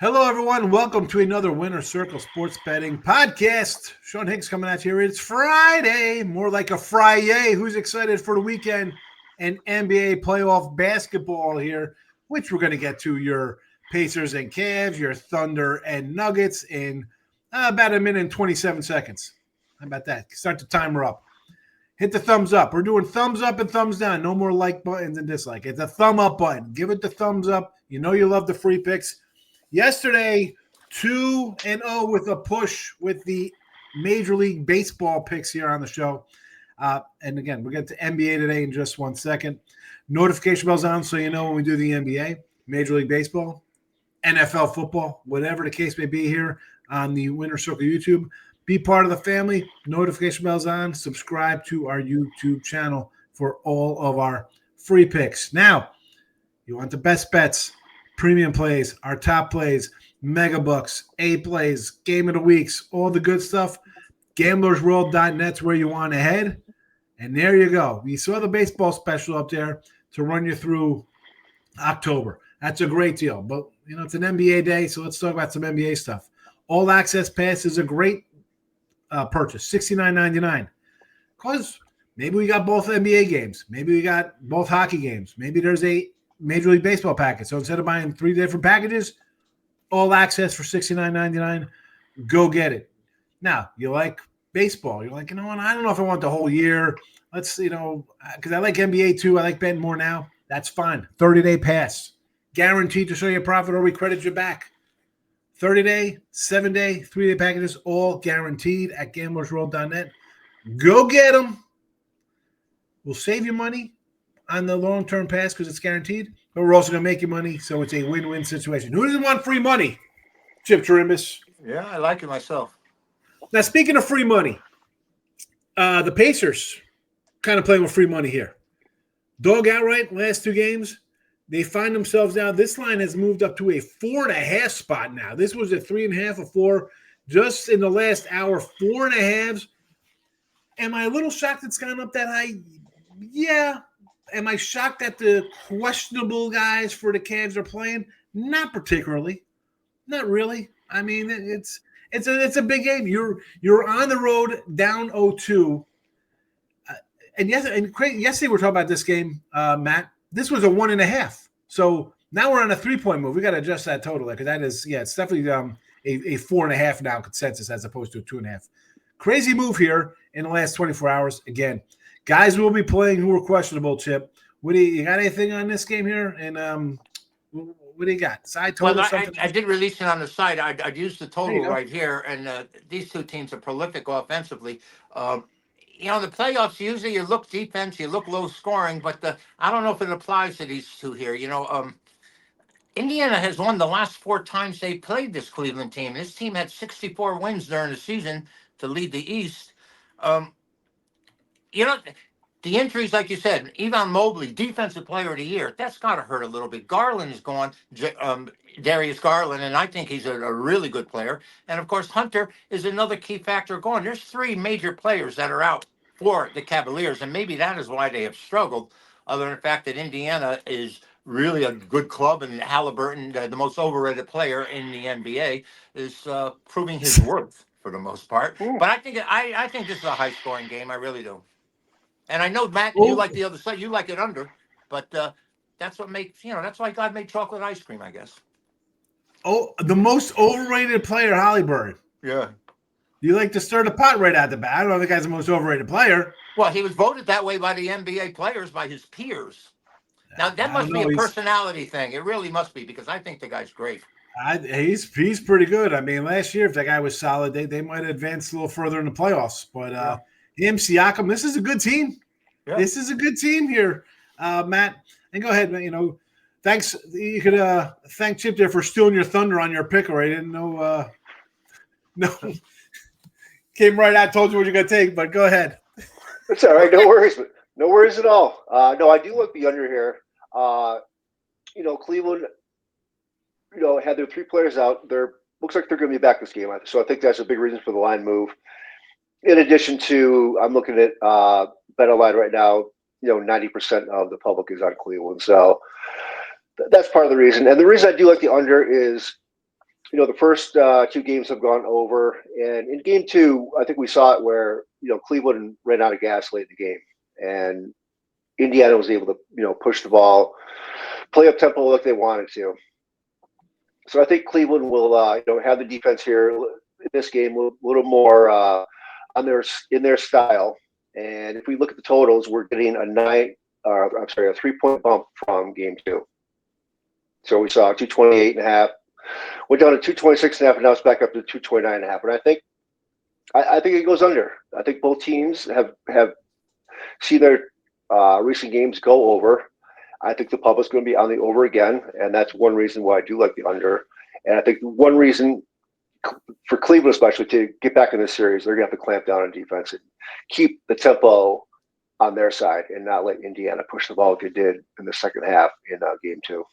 Hello, everyone. Welcome to another Winner Circle Sports Betting Podcast. Sean Higgs coming at you here. It's Friday, more like a Friday. Who's excited for the weekend and NBA playoff basketball here, which we're going to get to your Pacers and Cavs, your Thunder and Nuggets in about a minute and 27 seconds. How about that? Start the timer up. Hit the thumbs up. We're doing thumbs up and thumbs down. No more like buttons and dislike. It's a thumb up button. Give it the thumbs up. You know you love the free picks. Yesterday, 2-0 with a push with the Major League Baseball picks here on the show. And again, we'll get to NBA today in just 1 second. Notification bells on so you know when we do the NBA, Major League Baseball, NFL football, whatever the case may be here on the Winner Circle YouTube. Be part of the family. Notification bells on. Subscribe to our YouTube channel for all of our free picks. Now, you want the best bets, premium plays, our top plays, mega bucks, A plays, game of the weeks, all the good stuff. Gamblersworld.net's where you want to head. And there you go. You saw the baseball special up there to run you through October. That's a great deal. But, you know, it's an NBA day, so let's talk about some NBA stuff. All Access Pass is a great purchase, $69.99. Because maybe we got both NBA games. Maybe we got both hockey games. Maybe there's a Major League Baseball package. So instead of buying 3 different packages, all access for $69.99, go get it. Now, you like baseball. You're like, you know what? I don't know if I want the whole year. Let's, because I like NBA too. I like betting more now. That's fine. 30-day pass. Guaranteed to show you a profit or we credit you back. 30-day, 7-day, 3-day packages, all guaranteed at gamblersworld.net. Go get them. We'll save you money on the long-term pass because it's guaranteed, but we're also going to make you money, so it's a win-win situation. Who doesn't want free money? Chip Chirimbes. Yeah, I like it myself. Now, speaking of free money, the Pacers kind of playing with free money here. Dog outright, last 2 games. They find themselves now. This line has moved up to a 4.5 spot now. This was a 3.5, a 4. Just in the last hour, 4.5. Am I a little shocked it's gone up that high? Yeah. Am I shocked that the questionable guys for the Cavs are playing? Not particularly. Not really. I mean, it's a big game. You're on the road down 0-2. Yesterday we were talking about this game, Matt. This was a 1.5. So now we're on a 3-point move. We got to adjust that total because that is, it's definitely a 4.5 now consensus as opposed to a 2.5. Crazy move here in the last 24 hours. Again, guys will be playing who are questionable, Chip. You got anything on this game here? And what do you got? Side total? Well, I did release it on the site. I'd use the total right here, and these 2 teams are prolific offensively. The playoffs, usually you look defense, you look low scoring, but I don't know if it applies to these 2 here. Indiana has won the last 4 times they played this Cleveland team. This team had 64 wins during the season to lead the East. The injuries, like you said, Evan Mobley, Defensive Player of the Year, that's got to hurt a little bit. Garland is gone, Darius Garland, and I think he's a really good player. And, of course, Hunter is another key factor gone. There's 3 major players that are out for the Cavaliers, and maybe that is why they have struggled, other than the fact that Indiana is really a good club, and Halliburton, the most overrated player in the NBA, is proving his worth for the most part. But I think this is a high-scoring game. I really do. And I know, Matt, you like the other side. You like it under, but that's what makes, that's why God made chocolate ice cream, I guess. Oh, the most overrated player, Halliburton. Yeah. You like to stir the pot right out the bat. I don't know if the guy's the most overrated player. Well, he was voted that way by the NBA players, by his peers. Now, that must be a personality thing. It really must be, because I think the guy's great. He's pretty good. I mean, last year, if that guy was solid, they might have advanced a little further in the playoffs. But him, Siakam, this is a good team. Yeah. This is a good team here, Matt. And go ahead, man. Thanks. You could thank Chip there for stealing your thunder on your pick, or I didn't know. No, came right out, told you what you're going to take, but go ahead. That's all right. No worries. No worries at all. No, I do like the under here. Cleveland, had their 3 players out. Looks like they're going to be back this game. So I think that's a big reason for the line move. In addition to, I'm looking at BetOnline right now, 90% of the public is on Cleveland. So that's part of the reason. And the reason I do like the under is The first two games have gone over, and in game two, I think we saw it where Cleveland ran out of gas late in the game, and Indiana was able to push the ball, play up tempo like they wanted to. So I think Cleveland will have the defense here in this game a little more in their style. And if we look at the totals, we're getting a 3-point bump from game two. So we saw 228.5, went down to 226.5, and now it's back up to 229.5. And I think it goes under. I think both teams have seen their recent games go over. I think the public's going to be on the over again, and that's one reason why I do like the under. And I think one reason for Cleveland especially to get back in this series, they're going to have to clamp down on defense and keep the tempo on their side and not let Indiana push the ball like they did in the second half in game two.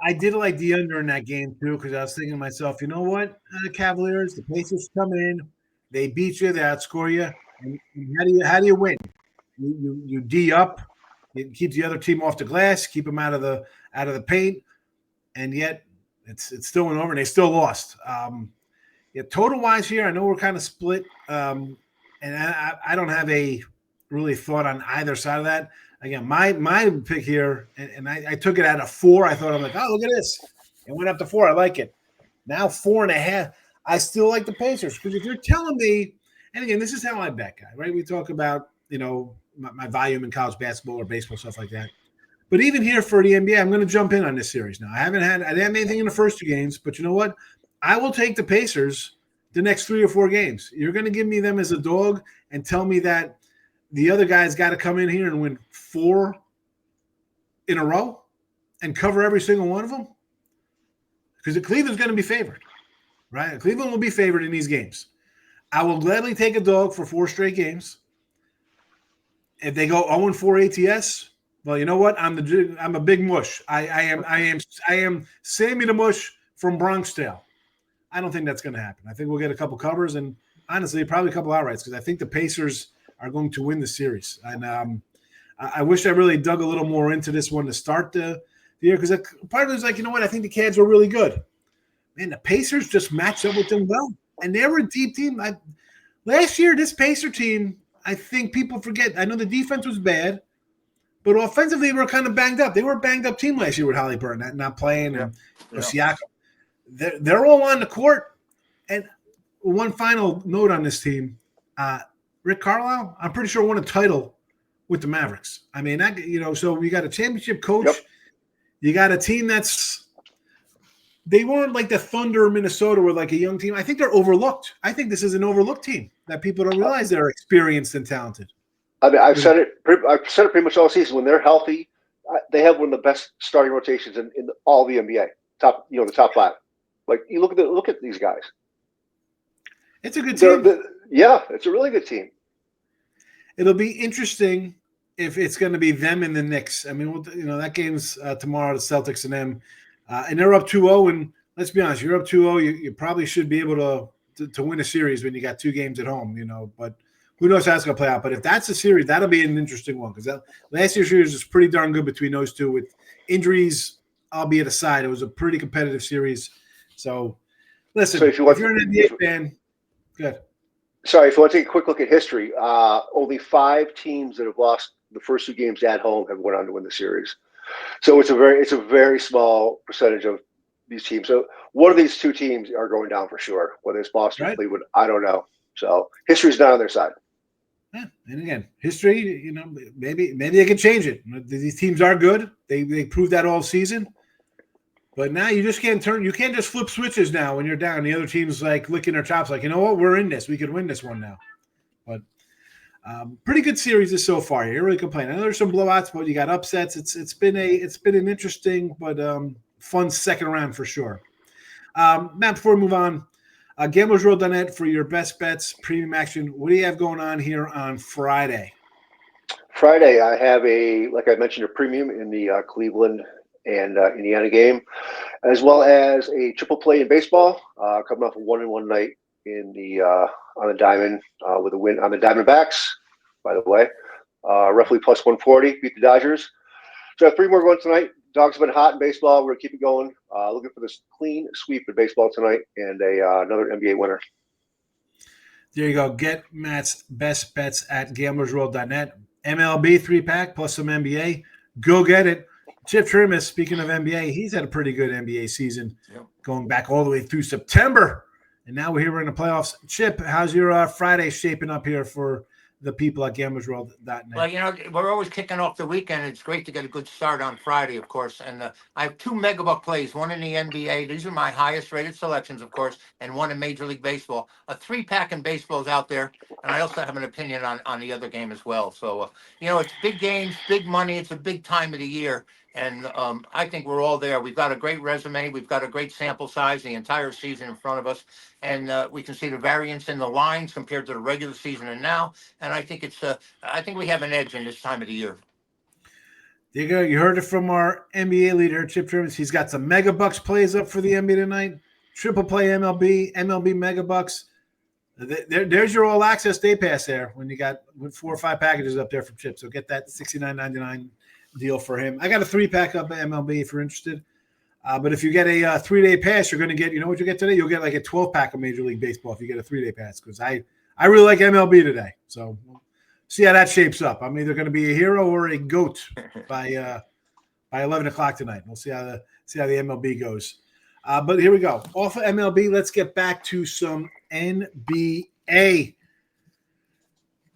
I did like the under in that game too, because I was thinking to myself, you know what, Cavaliers, the Pacers come in, they beat you, they outscore you, and how do you win? You D up, you keep the other team off the glass, keep them out of the paint, and yet it's still went over, and they still lost. Total wise here, I know we're kind of split, and I don't have a really thought on either side of that. Again, my pick here, and I took it at a 4. I thought, I'm like, oh, look at this. It went up to 4. I like it. Now 4.5. I still like the Pacers, because if you're telling me, and again, this is how I bet, guy, right? We talk about, my volume in college basketball or baseball, stuff like that. But even here for the NBA, I'm going to jump in on this series now. I didn't have anything in the first 2 games, but you know what? I will take the Pacers the next 3 or 4 games. You're going to give me them as a dog and tell me that the other guy's got to come in here and win 4 in a row and cover every single one of them? Because Cleveland's going to be favored, right? Cleveland will be favored in these games. I will gladly take a dog for 4 straight games. If they go 0-4 ATS, well, you know what? I'm a big mush. I am Sammy the Mush from Bronxdale. I don't think that's going to happen. I think we'll get a couple covers and honestly, probably a couple outrights, because I think the Pacers are going to win the series. And I wish I really dug a little more into this one to start the year, because part of it was like, you know what? I think the Cavs were really good. Man, the Pacers just matched up with them well, and they were a deep team. Last year, this Pacer team, I think people forget. I know the defense was bad, but offensively, they were kind of banged up. They were a banged-up team last year with Halliburton not playing and Siakam. They're all on the court. And one final note on this team, Rick Carlisle, I'm pretty sure won a title with the Mavericks. I mean, so you got a championship coach. Yep. You got a team they weren't like the Thunder or Minnesota were like a young team. I think they're overlooked. I think this is an overlooked team that people don't realize they're experienced and talented. I mean, I've said it pretty much all season. When they're healthy, they have one of the best starting rotations in all the NBA. The top 5. Like, you look at these guys. It's a good team. It's a really good team. It'll be interesting if it's going to be them and the Knicks. I mean, that game's tomorrow, the Celtics and them. And they're up 2-0. And let's be honest, you're up 2-0. You probably should be able to win a series when you got 2 games at home, But who knows how it's going to play out. But if that's a series, that'll be an interesting one, because last year's series was pretty darn good between those two with injuries, albeit aside. It was a pretty competitive series. So, listen, if you're an NBA fan, good. Sorry, if you want to take a quick look at history, only 5 teams that have lost the first 2 games at home have went on to win the series. So it's a very small percentage of these teams. So one of these 2 teams are going down for sure. Whether it's Boston or Cleveland, I don't know. So history's not on their side. Yeah, and again, history, maybe they can change it. These teams are good. They proved that all season. But now you just can't you can't just flip switches now when you're down. The other team's like licking their chops, like, you know what, we're in this. We could win this one now. But pretty good series so far. You can't really complain. I know there's some blowouts, but you got upsets. It's been an interesting but fun second round for sure. Matt, before we move on, GamblesRoll.net for your best bets, premium action. What do you have going on here on Friday? Friday, I have like I mentioned, a premium in the Cleveland and Indiana game, as well as a triple play in baseball, coming off a 1-1 night in on the diamond with a win on the Diamondbacks, by the way, roughly plus 140, beat the Dodgers. So I have 3 more going tonight. Dogs have been hot in baseball. We're going to keep it going. Looking for this clean sweep in baseball tonight and another NBA winner. There you go. Get Matt's best bets at gamblersworld.net. MLB 3-pack plus some NBA. Go get it. Chip Chirimbes, speaking of NBA, he's had a pretty good NBA season going back all the way through September. And now we're in the playoffs. Chip, how's your Friday shaping up here for the people at gamblersworld.net? Well, we're always kicking off the weekend. It's great to get a good start on Friday, of course. And I have 2 megabuck plays, one in the NBA. These are my highest rated selections, of course, and one in Major League Baseball. A 3-pack in baseball is out there. And I also have an opinion on the other game as well. So, it's big games, big money. It's a big time of the year. And I think we're all there. We've got a great resume. We've got a great sample size, the entire season in front of us. And we can see the variance in the lines compared to the regular season and now. And I think I think we have an edge in this time of the year. There you go. You heard it from our NBA leader, Chip Chirimbes. He's got some mega bucks plays up for the NBA tonight. Triple play MLB mega bucks. There's your all access day pass there when you got 4 or 5 packages up there from Chip. So get that $69.99 deal for him. I got a 3-pack up at MLB if you're interested. But if you get a 3-day pass, you're going to get, what you get today? You'll get like a 12-pack of Major League Baseball if you get a 3-day pass, because I really like MLB today. So we'll see how that shapes up. I'm either going to be a hero or a goat by 11 o'clock tonight. We'll see how the MLB goes. But here we go. Off of MLB, let's get back to some NBA.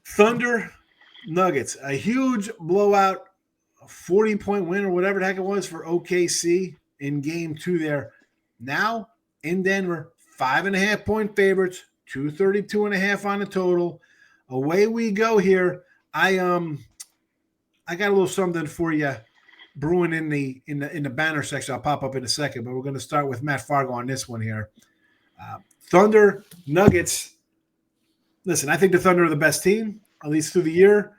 Thunder Nuggets, a huge blowout, a 40-point win or whatever the heck it was for OKC in game 2 there. Now in Denver, 5.5-point favorites, 232.5 on the total. Away we go here. I got a little something for you brewing in the banner section. I'll pop up in a second, but we're going to start with Matt Fargo on this one here. Thunder Nuggets. Listen, I think the Thunder are the best team, at least through the year.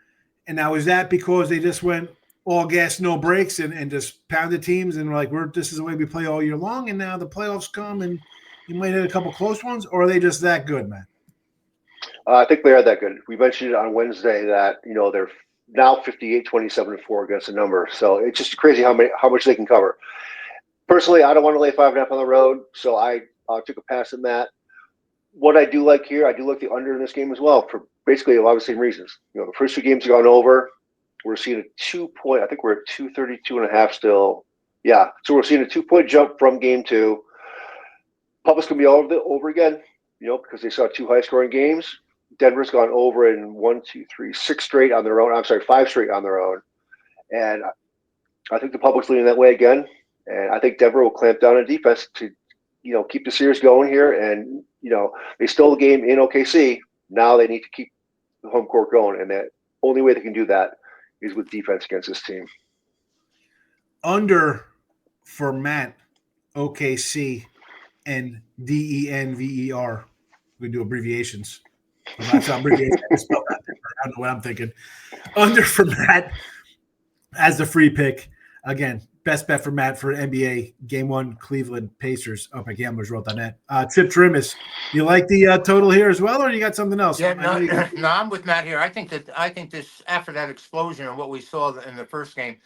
And now is that because they just went all gas, no brakes, and just pounded teams and were like, this is the way we play all year long, and now the playoffs come and you might hit a couple close ones, or are they just that good, man? I think they are that good. We mentioned it on Wednesday that they're now 58-27-4 against the number. So it's just crazy how much they can cover. Personally, I don't want to lay 5.5 on the road, so I took a pass at that. What I do like here, I do like the under in this game as well for basically a lot of the same reasons. The first 2 games have gone over. We're seeing a 2-point. I think we're at 232.5 still. Yeah, so we're seeing a 2-point jump from game 2. Public's gonna be all over again, because they saw 2 high-scoring games. Denver's gone over in 6 straight on their own. I'm sorry, 5 straight on their own, and I think the public's leaning that way again. And I think Denver will clamp down on defense to, keep the series going here. And they stole the game in OKC. Now they need to keep the home court going, and the only way they can do that is with defense against this team. Under for Matt, OKC, and DENVER. We do abbreviations. That's abbreviation. I don't know what I'm thinking. Under for Matt as the free pick. Again, best bet for Matt for NBA Game 1 Cleveland Pacers up at gamblersworld.net. Chip Chirimbes, you like the total here as well, or you got something else? Yeah, no, I'm with Matt here. I think this, after that explosion and what we saw in the first game,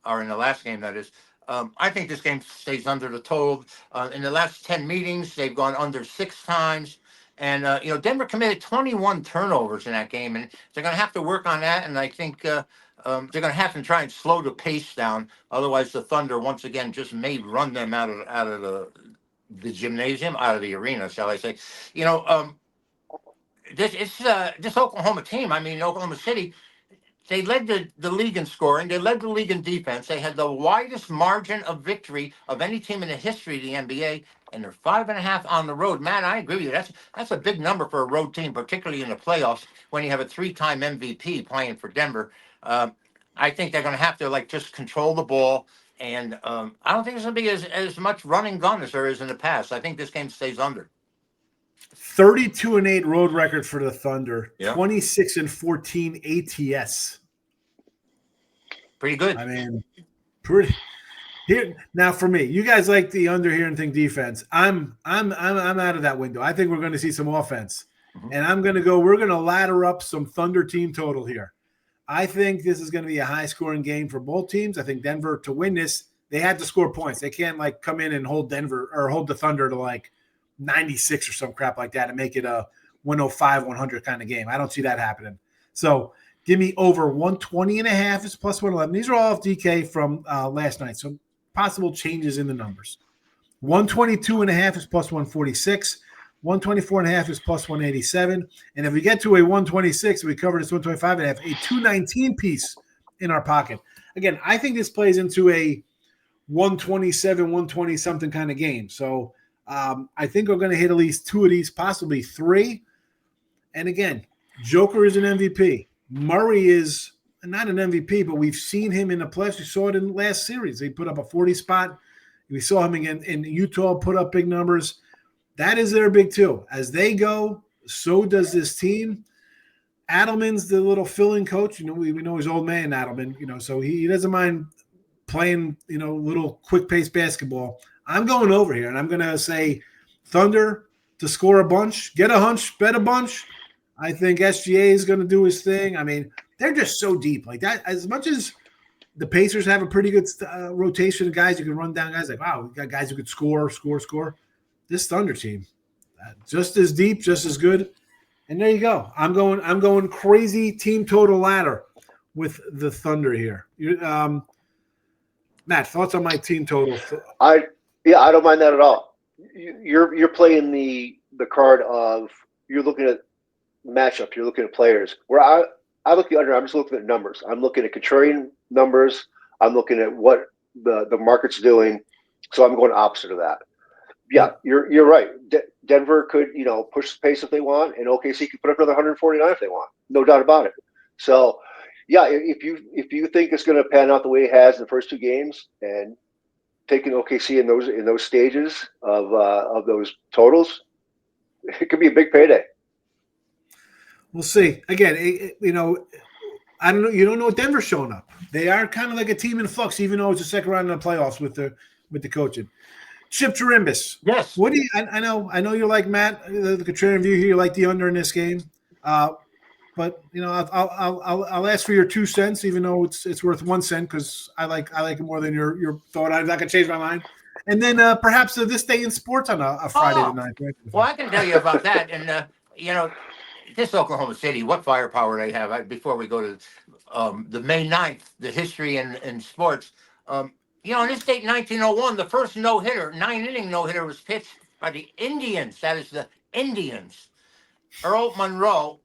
or in the last game, that is, I think this game stays under the total. In the last 10 meetings, they've gone under 6 times. And, Denver committed 21 turnovers in that game, and they're going to have to work on that. And I think they're going to have to try and slow the pace down. Otherwise, the Thunder, once again, just may run them out of the gymnasium, out of the arena, shall I say. This Oklahoma team, Oklahoma City, they led the league in scoring. They led the league in defense. They had the widest margin of victory of any team in the history of the NBA, and they're 5.5 on the road. Man, I agree with you. That's a big number for a road team, particularly in the playoffs when you have a 3-time MVP playing for Denver. I think they're going to have to just control the ball, and I don't think there's going to be as much running gun as there is in the past. I think this game stays under. 32-8 road record for the Thunder. Yeah. 26-14 ATS. Pretty good. Pretty. Here now for me, you guys like the under here and think defense. I'm out of that window. I think we're going to see some offense, and we're going to ladder up some Thunder team total here. I think this is going to be a high scoring game for both teams. I think Denver to win this they had to score points. They can't like come in and hold Denver or hold the Thunder to like 96 or some crap like that and make it a 105, 100 kind of game. I don't see that happening. So give me over 120.5 is plus 111. These are all off DK from last night. So possible changes in the numbers. 122.5 is plus 146. 124.5 is plus 187. And if we get to a 126, we cover this 125.5, a 219 piece in our pocket. Again, I think this plays into a 127, 120 something kind of game. So I think we're going to hit at least two of these, possibly three. And again, Joker is an MVP. Murray is not an MVP, but we've seen him in the playoffs. We saw it in the last series. He put up a 40 spot. We saw him again in Utah put up big numbers. That is their big two. As they go, so does this team. Adelman's the little fill-in coach. You know, we know his old man, Adelman, you know, so he doesn't mind playing, you know, little quick-paced basketball. I'm going over here, and I'm going to say Thunder to score a bunch, get a hunch, bet a bunch. I think SGA is going to do his thing. I mean, they're just so deep. Like that, as much as the Pacers have a pretty good rotation of guys who can run down guys, like, wow, we got guys who could score. This Thunder team, just as deep, just as good. And there you go. I'm going crazy team total ladder with the Thunder here. Matt, thoughts on my team total? I don't mind that at all. You're playing the card of you're looking at matchup. You're looking at players. Where I look at the under. I'm just looking at numbers. I'm looking at contrarian numbers. I'm looking at what the market's doing. So I'm going opposite of that. Yeah, you're right. Denver could, you know, push the pace if they want, and OKC could put up another 149 if they want. No doubt about it. So, yeah, if you think it's going to pan out the way it has in the first two games, and taking OKC in those stages of those totals, it could be a big payday. We'll see. Again, you know, I don't know. You don't know what Denver's showing up. They are kind of like a team in flux, even though it's the second round in the playoffs with the coaching. Chip Chirimbes. Yes. What do you? I know you're like Matt, the contrarian view here. You like the under in this game, but you know I'll ask for your 2 cents, even though it's worth 1 cent because I like it more than your thought. I'm not gonna change my mind. And then perhaps this day in sports on a Friday night. Right? Well, I can tell you about that, and you know, this Oklahoma City, what firepower they have. Before we go to the May 9th, the history in sports. You know, in this date, 1901, the first no-hitter, 9-inning no-hitter was pitched by the Indians. That is the Indians. Earl Monroe,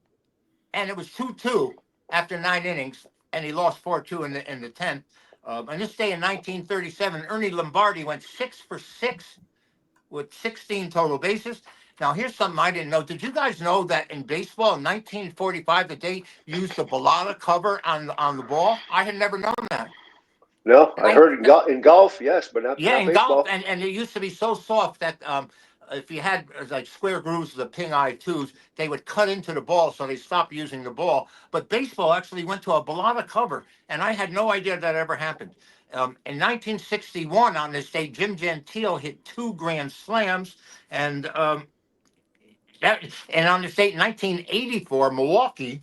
and it was 2-2 after 9 innings, and he lost 4-2 in the 10th. On this day in 1937, Ernie Lombardi went 6 for 6 with 16 total bases. Now, here's something I didn't know. Did you guys know that in baseball in 1945 that they used the balata cover on the ball? I had never known that. No, I heard in golf, yes, but not in baseball. golf, and it used to be so soft that if you had like square grooves, the ping eye twos, they would cut into the ball, so they stopped using the ball. But baseball actually went to a balata cover, and I had no idea that ever happened. In 1961, on this day, Jim Gentile hit 2 grand slams, and on this date, 1984, Milwaukee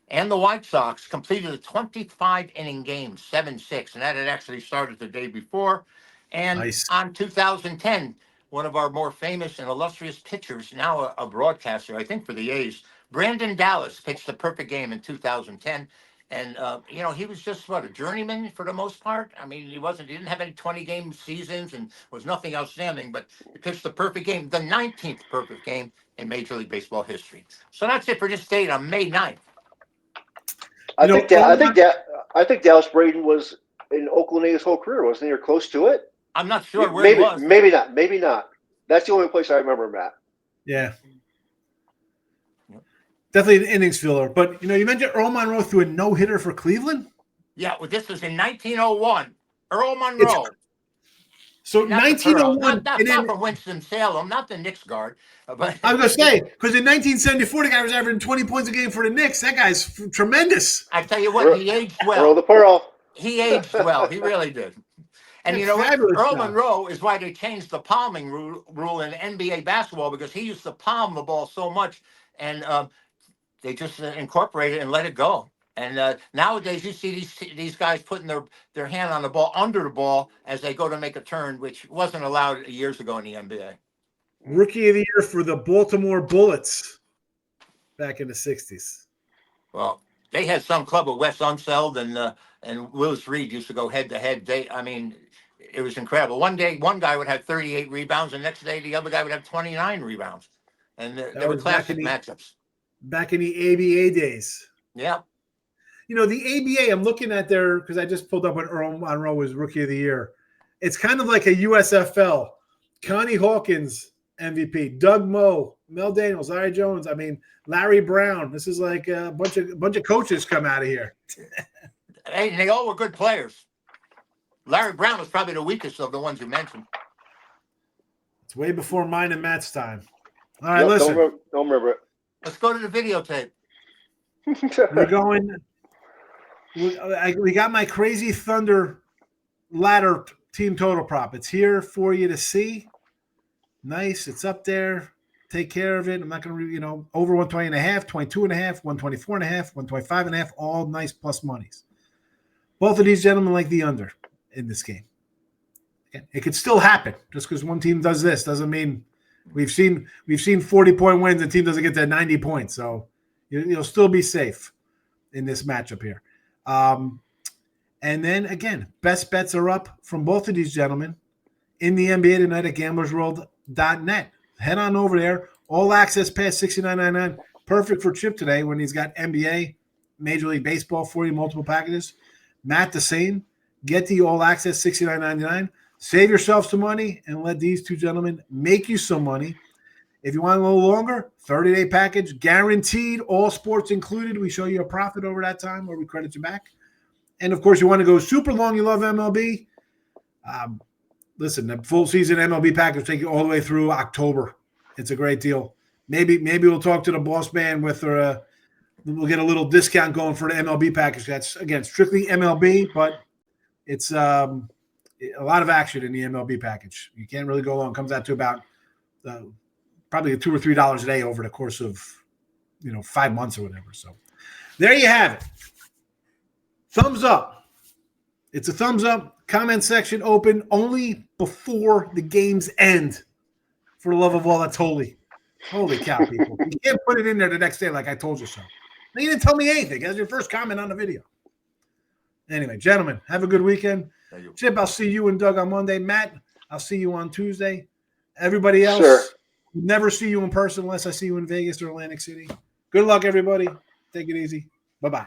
and the White Sox completed a 25-inning game, 7-6, and that had actually started the day before. And Nice. On 2010, one of our more famous and illustrious pitchers, now a broadcaster, I think for the A's, Brandon Dallas pitched the perfect game in 2010. And, you know, he was just, a journeyman for the most part. I mean, he didn't have any 20-game seasons and was nothing outstanding, but he pitched the perfect game, the 19th perfect game in Major League Baseball history. So that's it for this date on May 9th. I think Dallas Braden was in Oakland his whole career, wasn't he, or close to it? I'm not sure where maybe, he was. Maybe not. That's the only place I remember him at. Yeah. Definitely an innings filler. But, you know, you mentioned Earl Monroe threw a no-hitter for Cleveland? Yeah, well, this was in 1901. Earl Monroe. So 1901. Not from Winston-Salem, not the Knicks guard. But I was going to say, because in 1974, the guy was averaging 20 points a game for the Knicks. That guy's tremendous. I tell you what, he aged well. Earl the Pearl. He aged well. He really did. And you know what? Earl Monroe is why they changed the palming rule in NBA basketball, because he used to palm the ball so much, and they just incorporated it and let it go. And nowadays, you see these guys putting their hand on the ball under the ball as they go to make a turn, which wasn't allowed years ago in the NBA. Rookie of the year for the Baltimore Bullets back in the 60s. Well, they had some club with Wes Unseld and Willis Reed used to go head to head. It was incredible. One day, one guy would have 38 rebounds, and the next day, the other guy would have 29 rebounds. And they were classic matchups. Back in the ABA days. Yeah. You know, the ABA, I'm looking at their, because I just pulled up when Earl Monroe was Rookie of the Year. It's kind of like a USFL. Connie Hawkins, MVP. Doug Moe, Mel Daniels, Larry Jones. I mean, Larry Brown. This is like a bunch of coaches come out of here. Hey, they all were good players. Larry Brown was probably the weakest of the ones you mentioned. It's way before mine and Matt's time. All right, listen. Don't remember it. Let's go to the videotape. We're going. We got my Crazy Thunder ladder team total prop. It's here for you to see. Nice. It's up there. Take care of it. I'm not going to, over 120.5, 22.5, 124.5, 125.5, all nice plus monies. Both of these gentlemen like the under in this game. Okay. It could still happen. Just because one team does this doesn't mean we've seen 40-point wins and the team doesn't get to 90 points. So you'll still be safe in this matchup here. And then again, best bets are up from both of these gentlemen in the NBA tonight at gamblersworld.net. Head on over there. All access pass $69.99. Perfect for Chip today when he's got NBA, Major League Baseball for you, multiple packages. Matt, the same. Get the all access $69.99. Save yourself some money and let these two gentlemen make you some money. If you want a little longer, 30-day package, guaranteed, all sports included. We show you a profit over that time or we credit you back. And, of course, you want to go super long, you love MLB. Listen, the full season MLB package will take you all the way through October. It's a great deal. Maybe we'll talk to the boss man we'll get a little discount going for the MLB package. That's, again, strictly MLB, but it's a lot of action in the MLB package. You can't really go long. It comes out to about probably $2 or $3 a day over the course of 5 months or whatever. So there you have it. Thumbs up. It's a thumbs up. Comment section open only before the games end. For the love of all that's holy. Holy cow, people. You can't put it in there the next day like I told you so. You didn't tell me anything. That's your first comment on the video. Anyway, gentlemen, have a good weekend. Chip, I'll see you and Doug on Monday. Matt, I'll see you on Tuesday. Everybody else, sure. Never see you in person unless I see you in Vegas or Atlantic City. Good luck, everybody. Take it easy. Bye-bye.